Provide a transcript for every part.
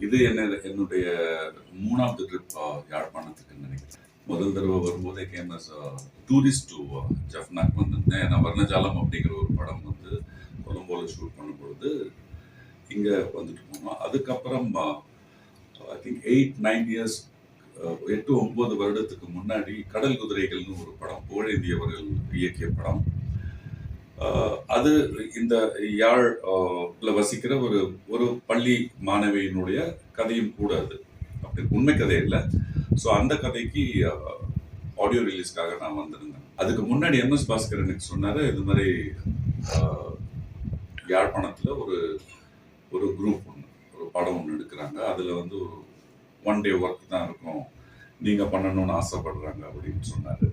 இது என்னுடைய 3வது ட்ரிப் யாழ்ப்பாணத்துக்குன்னு நினைக்கிறேன். முதல் தடவை வரும்போதே கேமஸ் டூரிஸ்ட் டு ஜஃப்னாக்கு வந்திருந்தேன். ஏன்னா வர்ணஜாலம் அப்படிங்கிற ஒரு படம் வந்து கொலம்போல ஷூட் பண்ணும்பொழுது இங்கே வந்துட்டு போனோம். அதுக்கப்புறம் ஐ திங்க் 8-9 இயர்ஸ் 8-9 வருடத்துக்கு முன்னாடி கடல் குதிரைகள்னு ஒரு படம், புகழேந்தி அவர்கள் இயக்கிய படம். அது இந்த யாழ்ல வசிக்கிற ஒரு பள்ளி மாணவியினுடைய கதையும் கூட. அது அப்படி உண்மை கதை இல்லை. ஸோ அந்த கதைக்கு ஆடியோ ரிலீஸ்க்காக நான் வந்திருந்தேன். அதுக்கு முன்னாடி MS பாஸ்கர் எனக்கு சொன்னார், இது மாதிரி யாழ்ப்பாணத்தில் ஒரு குரூப் ஒன்று, ஒரு படம் ஒன்று எடுக்கிறாங்க. அதில் வந்து ஒரு 1 day ஒர்க் தான் இருக்கும், நீங்கள் பண்ணணும்னு ஆசைப்படுறாங்க அப்படின்னு சொன்னார்.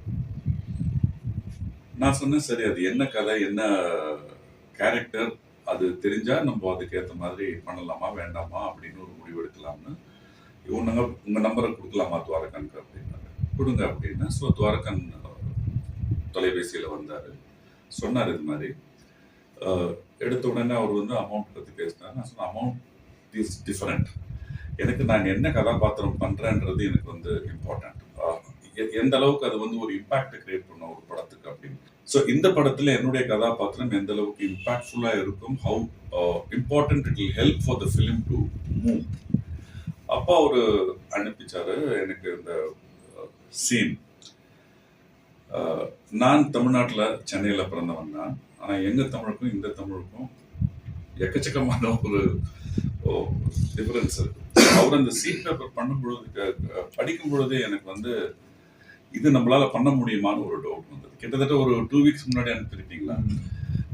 நான் சொன்னேன், சரி அது என்ன கதை, என்ன கேரக்டர், அது தெரிஞ்சால் நம்ம அதுக்கேற்ற மாதிரி பண்ணலாமா வேண்டாமா அப்படின்னு ஒரு முடிவு எடுக்கலாம்னு. உங்கள் நம்பரை கொடுக்கலாமா துவாரகனுக்கு அப்படின்னாரு. கொடுங்க அப்படின்னா. ஸோ துவாரகன் தொலைபேசியில் வந்தார், சொன்னார் இது மாதிரி. எடுத்த உடனே அவர் வந்து அமௌண்ட் பற்றி பேசினார். நான் சொன்னேன், அமௌண்ட் இஸ் டிஃப்ரெண்ட். எனக்கு நான் என்ன கதாபாத்திரம் பண்ணுறேன்றது எனக்கு வந்து இம்பார்ட்டன்ட். எந்த அளவுக்கு அது வந்து ஒரு இம்பாக்ட் கிரியேட் பண்ண ஒரு படத்துக்கு அப்படின்னு. ஸோ இந்த படத்தில் என்னுடைய கதாபாத்திரம் எந்த அளவுக்கு இம்பாக்ட்ஃபுல்லாக இருக்கும், how important it will help for the film to move. அப்போ அவர் அனுப்பிச்சாரு எனக்கு இந்த சீன். நான் தமிழ்நாட்டில் சென்னையில் பிறந்தவன் தான். ஆனால் எங்கள் தமிழுக்கும் இந்த தமிழுக்கும் எக்கச்சக்கமான ஒரு டிஃபரன்ஸ் இருக்கு. அவர் அந்த சீட் பேப்பர் பண்ணும்பொழுது படிக்கும் பொழுதே எனக்கு வந்து இது நம்மளால பண்ண முடியுமான்னு ஒரு டவுட் வந்தது. கிட்டத்தட்ட ஒரு 2 weeks முன்னாடி அனுப்பியிருப்பீங்களா.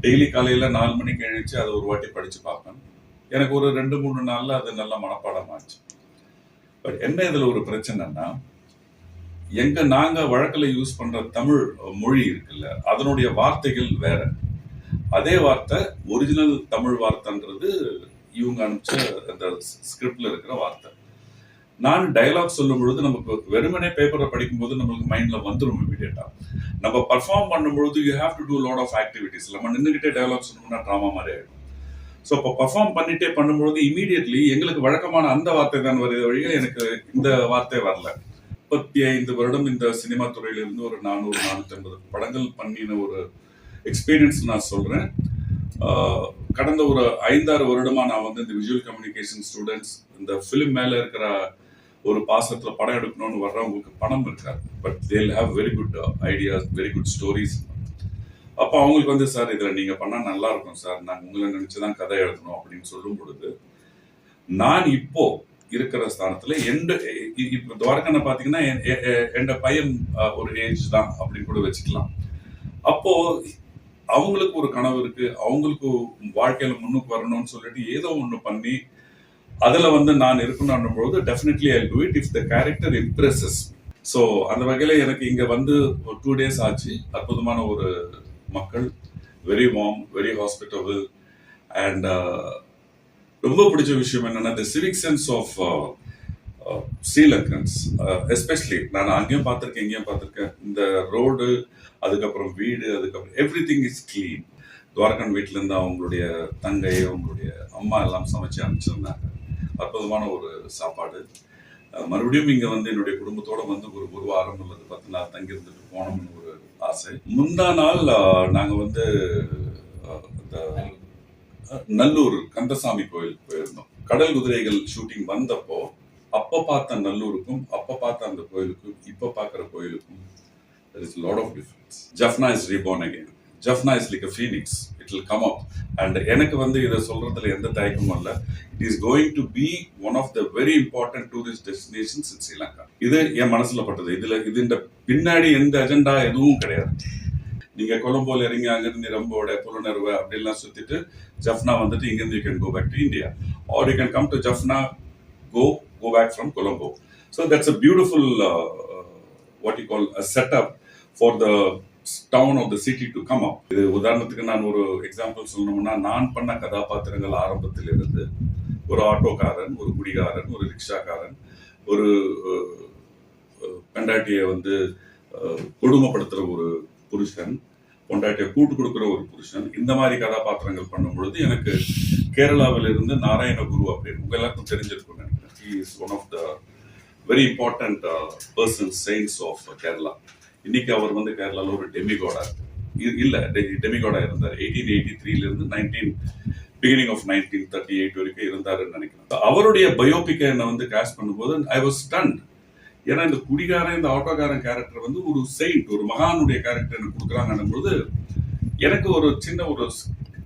டெய்லி காலையில் 4 மணிக்கு எழுந்துச்சு அதை ஒரு வாட்டி படித்து பார்ப்பேன். எனக்கு ஒரு 2-3 நாளில் அது நல்ல மனப்பாடம் ஆச்சு. பட் என்ன இதில் ஒரு பிரச்சனைன்னா, நாங்கள் வழக்கில் யூஸ் பண்ணுற தமிழ் மொழி இருக்குல்ல, அதனுடைய வார்த்தைகள் வேற. அதே வார்த்தை ஒரிஜினல் தமிழ் வார்த்தைன்றது இவங்க அனுப்பிச்ச அந்த ஸ்கிரிப்ட்ல இருக்கிற வார்த்தை. நான் டயலாக் சொல்லும் பொழுது நமக்கு வெறுமனே பேப்பரை படிக்கும்போது நம்மளுக்கு மைண்ட்ல வந்துடும் இமீடியட்டா. நம்ம பர்ஃபார்ம் பண்ணும்பொழுது you have to do lot of activities. நம்ம நின்றுகிட்டே டயலாக் சொல்லணும்னா ட்ராமா மாதிரி ஆயிடும். ஸோ இப்போ பர்ஃபார்ம் பண்ணிட்டே பண்ணும்பொழுது இமீடியட்லி எங்களுக்கு வழக்கமான அந்த வார்த்தை தான் வருது வழியா எனக்கு இந்த வார்த்தை வரல. 35 வருடம் இந்த சினிமா துறையிலிருந்து ஒரு 400-450 படங்கள் பண்ணின ஒரு எக்ஸ்பீரியன்ஸ் நான் சொல்றேன். கடந்த ஒரு 5-6 வருடமா நான் வந்து இந்த விஜுவல் கம்யூனிகேஷன் ஸ்டூடெண்ட்ஸ் இந்த ஃபிலிம் மேல இருக்கிற ஒரு பாசத்துல படம் எடுக்கணும்னு வர்றவங்களுக்கு பணம் இருக்காது. பட் தேல் have very good ideas, very good stories. அப்போ அவங்களுக்கு வந்து, சார் இதில் நீங்கள் பண்ணால் நல்லா இருக்கும் சார், நாங்கள் உங்களை நினச்சிதான் கதை எழுதணும் அப்படின்னு சொல்லும் பொழுது, நான் இப்போ இருக்கிற ஸ்தானத்தில் இப்போ துவாரகனை பார்த்தீங்கன்னா என் பையன் ஒரு ஏஜ் தான் அப்படின்னு கூட வச்சுக்கலாம். அப்போ அவங்களுக்கு ஒரு கனவு இருக்கு, அவங்களுக்கு வாழ்க்கையில முன்னுக்கு வரணும்னு சொல்லிட்டு ஏதோ ஒன்று பண்ணி அதில் வந்து நான் இருக்கணும் பொழுது definitely I do it if the character impresses. So அந்த வகையில் எனக்கு இங்கே வந்து ஒரு 2 days ஆச்சு. அற்புதமான ஒரு மக்கள், very warm, very hospitable. And ரொம்ப பிடிச்ச விஷயம் என்னன்னா, the civic sense of Sri Lankans especially. நான் அங்கேயும் பார்த்துருக்கேன், இங்கேயும் பார்த்துருக்கேன். இந்த ரோடு, அதுக்கப்புறம் வீடு, அதுக்கப்புறம் every thing is clean. Thuvarakan வீட்டிலேருந்து அவங்களுடைய தங்கை, அவங்களுடைய அம்மா எல்லாம் சமைச்சு அனுப்பிச்சிருந்தாங்க. அற்புதமான ஒரு சாப்பாடு. மறுபடியும் இங்கே வந்து என்னுடைய குடும்பத்தோடு வந்து ஒரு வாரம் அல்லது 10 நாள் தங்கி இருந்துட்டு போனோம்னு ஒரு ஆசை. முந்தா நாள் நாங்கள் வந்து இந்த நல்லூர் கந்தசாமி கோயிலுக்கு போயிருந்தோம். கடல் குதிரைகள் ஷூட்டிங் வந்தப்போ அப்போ பார்த்த நல்லூருக்கும் அப்போ பார்த்த அந்த கோயிலுக்கும் இப்போ பார்க்குற கோயிலுக்கும் there is a lot of difference. Jaffna is reborn again. Jaffna is like a phoenix. It will come up. And எனக்கு வந்து இதை சொல்றதுல எந்த தயக்கமும் இல்லை. It is going to be one of the very important tourist destinations in Sri Lanka. இது என் மனசுல பட்டது. இது இந்த பின்னாடி எந்த அஜெண்டா எதுவும் கிடையாது. நீங்க கொலம்போல இறங்கி அங்கிருந்து ரம்போட புலனர்வை அப்படிலாம் சுத்திட்டு ஜஃப்னா வந்துட்டு இங்கிருந்து you can go back to India, or you can come to Jaffna, go back from Colombo. So that's a beautiful what you call a setup for the town of the city to come up. இது உதாரணத்துக்கு நான் ஒரு example சொல்லணும்னா, நான் பண்ண கதாபாத்திரங்கள் ஆரம்பத்தில் இருந்து ஒரு ஆட்டோக்காரன், ஒரு குடிகாரன், ஒரு ரிக்ஷாக்காரன், ஒரு பெண்டாட்டியை வந்து கொடுமைப்படுத்துற ஒரு புருஷன், பொண்டாட்டியை கூட்டு கொடுக்குற ஒரு புருஷன், இந்த மாதிரி கதாபாத்திரங்கள் பண்ணும் பொழுது எனக்கு கேரளாவில் இருந்து நாராயணகுரு அப்படின்னு உங்க எல்லாருக்கும் தெரிஞ்சிருக்கும்னு நினைக்கிறேன். he is one of the very important persons, saints of Kerala. இன்னைக்கு அவர் வந்து கேரளாவில் ஒரு டெமிகாடா இல்லை டெமிகாடா இருந்தார். 1883 இருந்து பிகினிங் ஆஃப் 1938 வரைக்கும் இருந்தாருன்னு நினைக்கிறேன். அவருடைய பயோபிக்கை என்னை வந்து கேஸ்ட் பண்ணும்போது ஐ வாஸ் ஸ்டன்ட். ஏன்னா இந்த குடிகாரன், இந்த ஆட்டோக்காரன் கேரக்டர் வந்து ஒரு செயின்ட், ஒரு மகானுடைய கேரக்டர் எனக்கு கொடுக்குறாங்கன்னும் போது எனக்கு ஒரு சின்ன ஒரு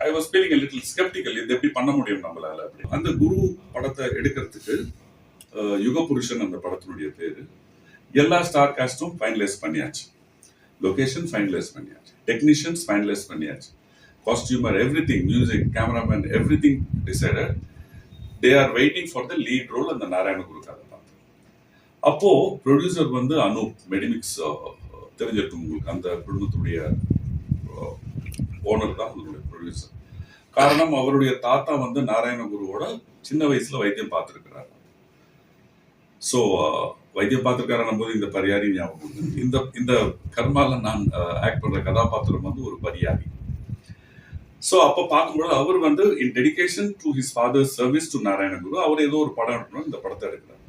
I was feeling a little skeptical. இது எப்படி பண்ண முடியும் நம்மளால அப்படி. அந்த குரு படத்தை எடுக்கிறதுக்கு யுக புருஷன் அந்த படத்தினுடைய பேரு. எல்லா ஸ்டார் காஸ்டும் ஃபைனலைஸ் பண்ணியாச்சு, லொகேஷன் ஃபைனலைஸ் பண்ணியாச்சு, டெக்னீஷியன்ஸ் ஃபைனலைஸ் பண்ணியாச்சு, costumer, everything, music, cameraman, everything decided. They are waiting for the lead role அந்த நாராயணகுரு கதை பார்த்து. அப்போ ப்ரொடியூசர் வந்து அனூப், மெடிமிக்ஸ் தெரிஞ்சிருக்கும் உங்களுக்கு, அந்த குடும்பத்துடைய ஓனர் தான் அவங்களுடைய ப்ரொடியூசர். காரணம், அவருடைய தாத்தா வந்து நாராயணகுருவோட சின்ன வயசுல வைத்தியம் பார்த்துருக்கிறார். ஸோ வைத்தியம் பார்த்துருக்காரு போது இந்த பரியாரி ஞாபகம். இந்த கர்மால நான் ஆக்ட் பண்ற கதாபாத்திரம் வந்து ஒரு பரியாரி. ஸோ அப்போ பார்க்கும்போது அவர் வந்து in dedication to his father service to Narayana Guru அவர் ஏதோ ஒரு படம் எடுக்கணும், இந்த படத்தை எடுக்கிறார்.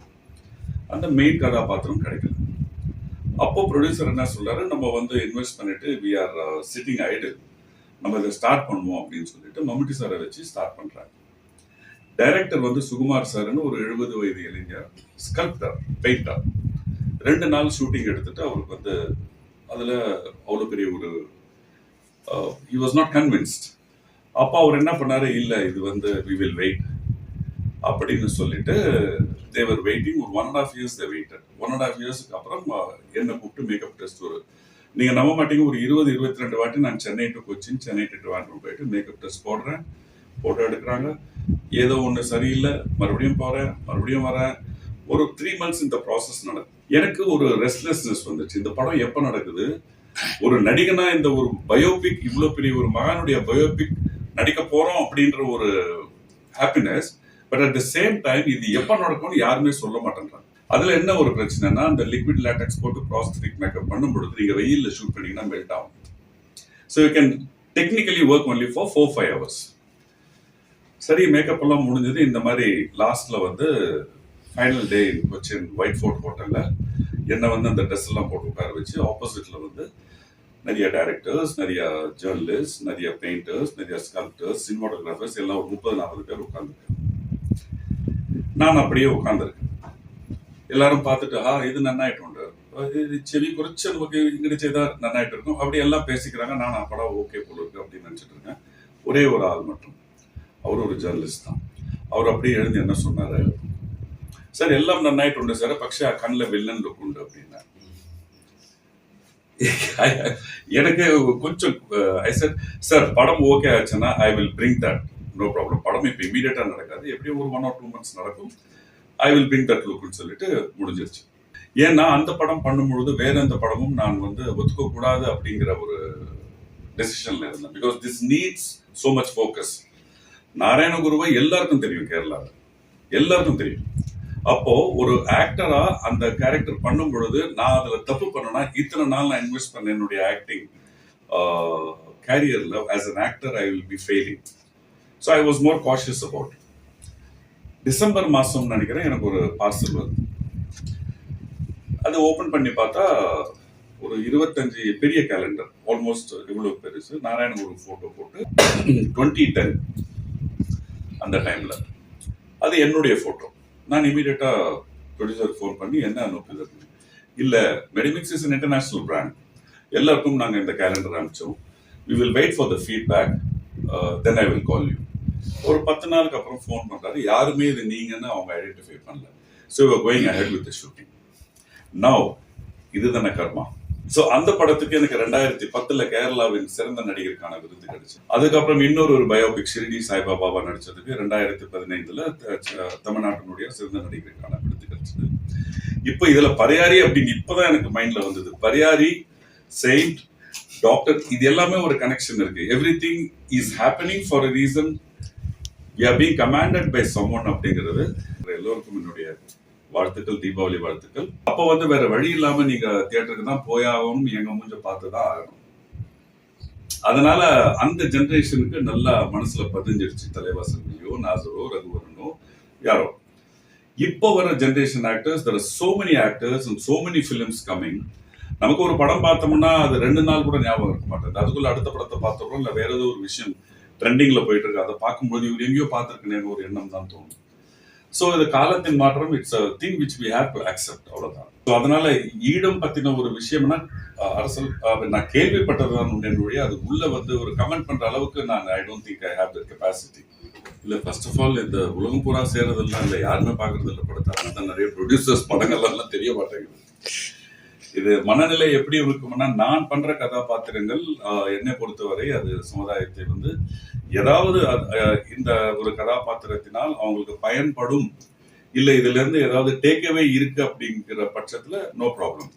அந்த மெயின் கதாபாத்திரம் கிடைக்கல. அப்போ ப்ரொடியூசர் என்ன சொல்றாரு, நம்ம வந்து இன்வெஸ்ட் பண்ணிட்டு வி ஆர் சிட்டிங் ஐடில், நம்ம இதை ஸ்டார்ட் பண்ணுவோம் அப்படின்னு சொல்லிட்டு மம்முட்டி சாரை வச்சு ஸ்டார்ட் பண்றாங்க. டைரக்டர் வந்து சுகுமார் சார்னு ஒரு 70 வயது இளைஞர், ஸ்கல்ப்டர், பெயிண்டர். 2 நாள் ஷூட்டிங் எடுத்துட்டு அவருக்கு வந்து அதுல அவ்வளோ பெரிய ஒரு he was not convinced. அப்போ அவர் என்ன பண்ணாரு, இல்லை இது வந்து we will wait அப்படின்னு சொல்லிட்டு they were waiting. ஒரு 1.5 years they waited. 1.5 yearsக்கு அப்புறம் என்ன கூப்பிட்டு மேக்கப் டெஸ்ட், ஒரு நீங்க நம்ப மாட்டீங்க, ஒரு 20-22 வாட்டி நான் சென்னை டு கொச்சின், சென்னை டு ட்ரிவாண்ட்ரம் போயிட்டு மேக்கப் டெஸ்ட் போடுறேன், போட்டோ எடுக்கிறாங்க. ஏதோ ஒன்று சரியில்லை, மறுபடியும் போறேன், மறுபடியும் வரேன். ஒரு 3 months இந்த ப்ராசஸ் நடக்குது. எனக்கு ஒரு ரெஸ்ட்லெஸ்னஸ் வந்துச்சு, இந்த படம் எப்போ நடக்குது, ஒரு நடிகனா இந்த ஒரு பயோபிக், இவ்வளோ பெரிய ஒரு மகானுடைய பயோபிக் நடிக்க போறோம் அப்படின்ற ஒரு happiness. But at the same time இது எப்போ நடக்கும்னு யாருமே சொல்ல மாட்டேன்றாங்க. அதுல என்ன ஒரு பிரச்சனைனா, அந்த லிக்விட் லேட்டக்ஸ் போட்டு ப்ராஸ்தெடிக் மேக்கப் பண்ணும்பொழுது நீங்க வெயில்ல ஷூட் பண்ணீங்கன்னா மெல்ட் ஆகும். So you can technically work only for 4-5 hours. சரி, மேக்கப் எல்லாம் முடிஞ்சது. இந்த மாதிரி லாஸ்ட்ல வந்து final day Cochin White Fort ஹோட்டல்ல என்னை வந்து அந்த ட்ரெஸ் எல்லாம் போட்டு உட்கார வச்சு ஆப்போசிட்ல வந்து நிறைய டைரக்டர்ஸ், நிறைய ஜேர்னலிஸ்ட், நிறைய பெயிண்டர்ஸ், நிறைய ஸ்கல்ப்டர்ஸ், சினிமாட்டோகிராஃபர்ஸ் எல்லாம் ஒரு 30-40 பேர் உட்காந்துருக்கேன். நான் அப்படியே உட்காந்துருக்கேன். எல்லாரும் பார்த்துட்டு இது நன்னாயிட்டு உண்டு, இது செவி குறைச்சு நமக்கு இங்கிட்டு செய்தா நன்னாயிட்டு இருக்கும், அப்படி எல்லாம் பேசிக்கிறாங்க. நான் படம் ஓகே போல இருக்கு அப்படின்னு நினைச்சிட்டு இருக்கேன். ஒரே ஒரு ஆள் மட்டும், அவர் ஒரு ஜேர்னலிஸ்ட் தான். அவர் அப்படியே எழுந்து என்ன சொன்னாரு, சார் எல்லாம் நன்னாயிட்டு உண்டு சார், பக்ஷா கண்ணில் வில்லன் லுக் உண்டு அப்படின்னா. எனக்கு கொஞ்சம் ஐ செட், சார் படம் ஓகே ஆச்சுன்னா I will bring that, no problem. படம் இப்போ இமீடியட்டா நடக்காது, எப்படியும் ஒரு 1 or 2 months நடக்கும். ஐ வில் பிரிங் தட் லுக்னு சொல்லிட்டு முடிஞ்சிருச்சு. ஏன்னா அந்த படம் பண்ணும்பொழுது வேற எந்த படமும் நான் வந்து ஒத்துக்க கூடாது அப்படிங்கிற ஒரு டெசிஷன்ல இருந்தேன். Because this needs so much focus. நாராயணகுருவை எல்லாருக்கும் தெரியும், கேரளாவில் எல்லாருக்கும் தெரியும். அப்போ ஒரு ஆக்டரா அந்த கேரக்டர் பண்ணும் பொழுது நான் அதுல தப்பு பண்ணனா, இத்தனை நாள் நான் இன்வெஸ்ட் பண்ண என்னுடைய ஆக்டிங் கேரியர்ல as an actor I will be failing. So I was more cautious about. December மாசம் நினைக்கிறேன் எனக்கு ஒரு பார்சல் வருது. அது ஓபன் பண்ணி பார்த்தா ஒரு 25 பெரிய கேலண்டர், ஆல்மோஸ்ட் இவ்வளவு பெருசு, நாராயணகுரு போட்டோ போட்டு 2010 அந்த டைம்ல அது என்னுடைய போட்டோ. நான் இமீடியட்டா ப்ரொடியூசர் ஃபோன் பண்ணி என்ன அனுப்புது, இல்ல Medimix is an international brand, எல்லாருக்கும் நாங்க இந்த calendar அனுப்பிச்சோம், we will wait for the feedback, then I will call you. ஒரு 10 நாளுக்கு அப்புறம் ஃபோன் பண்றாரு, யாருமே இது நீங்கன்னு அவங்க ஐடென்டிஃபை பண்ணல. So we are going ahead with the shooting. Now இதுதானே கர்மா. ஸோ அந்த படத்துக்கு எனக்கு 2010 கேரளாவின் சிறந்த நடிகருக்கான விருது கிடைச்சு. அதுக்கப்புறம் இன்னொரு பயோபிக் ஷிரடி சாய்பாபாவா நடிச்சதுக்கு 2015 தமிழ்நாட்டினுடைய சிறந்த நடிகருக்கான விருது கிடைச்சது. இப்போ இதுல பரியாரி அப்படின்னு இப்பதான் எனக்கு மைண்ட்ல வந்தது. பரியாரி, செயின்ட், டாக்டர், இது எல்லாமே ஒரு கனெக்ஷன் இருக்கு. Everything is happening for a reason. We are being commanded by someone அப்படிங்கிறது. எல்லோருக்கும் என்னுடைய வாழ்த்துக்கள், தீபாவளி வாழ்த்துக்கள். அப்போ வந்து வேற வழி இல்லாம நீங்க தியேட்டருக்கு தான் போயாகணும், எங்க மூஞ்ச பார்த்துதான் ஆகணும். அதனால அந்த ஜெனரேஷனுக்கு நல்லா மனசுல பதிஞ்சிருச்சு. தலைவாசல்லையோ, நாசரோ, ரகுவரனோ யாரோ இப்போ வர generation actors there are so many actors and so many films coming. நமக்கு ஒரு படம் பார்த்தோம்னா அது 2 நாள் கூட ஞாபகம் இருக்க மாட்டேங்குது. அதுக்குள்ள அடுத்த படத்தை பார்த்துடுறோம், இல்லை வேற ஏதோ ஒரு விஷயம் ட்ரெண்டிங்ல போயிட்டு இருக்கு, அதை பார்க்கும்போது இவர் எங்கேயோ பார்த்துருக்கேன்னு ஒரு எண்ணம் தான் தோணும். ஸோ இது காலத்தின் மாற்றம், it's a thing which we have to accept, அவ்வளவுதான். ஸோ அதனால ஈழம் பத்தின ஒரு விஷயம்னா அரசல் நான் கேள்விப்பட்டதுதான் என்னுடைய, அது உள்ள வந்து ஒரு கமெண்ட் பண்ற அளவுக்கு நான் I don't think I have the capacity. இல்ல ஃபர்ஸ்ட் ஆஃப் ஆல் இந்த உலகம் பூரா சேர்றதெல்லாம் இல்லை, யாருமே பார்க்கறது இல்லை படத்தை. அதனால நிறைய ப்ரொடியூசர்ஸ் படங்கள்லாம் தெரிய மாட்டேங்குது. இது மனநிலை எப்படி இருக்கும்னா, நான் பண்ற கதாபாத்திரங்கள் என்னை பொறுத்தவரை அது சமுதாயத்தை வந்து ஏதாவது இந்த ஒரு கதாபாத்திரத்தினால் அவங்களுக்கு பயன்படும், இல்லை இதுல இருந்து ஏதாவது டேக்அவே இருக்கு அப்படிங்கிற பட்சத்துல நோ ப்ராப்ளம்.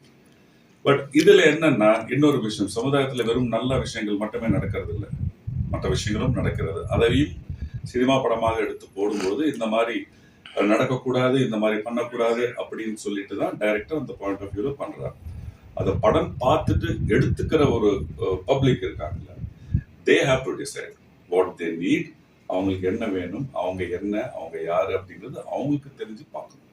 பட் இதுல என்னன்னா இன்னொரு விஷயம், சமுதாயத்துல வெறும் நல்ல விஷயங்கள் மட்டுமே நடக்கிறது இல்லை, மற்ற விஷயங்களும் நடக்கிறது. அதையும் சினிமா படமாக எடுத்து போடும்போது இந்த மாதிரி நடக்கக்கூடாது, இந்த மாதிரி பண்ணக்கூடாது அப்படின்னு சொல்லிட்டு தான் டைரக்டர் அந்த பாயிண்ட் ஆஃப் வியூல பண்றாரு. அதை படம் பார்த்துட்டு எடுத்துக்கிற ஒரு பப்ளிக் இருக்காங்கல்ல, they have to decide what they need. அவங்களுக்கு என்ன வேணும், அவங்க என்ன, அவங்க யாரு அப்படிங்கிறது அவங்களுக்கு தெரிஞ்சு பார்க்கணும்.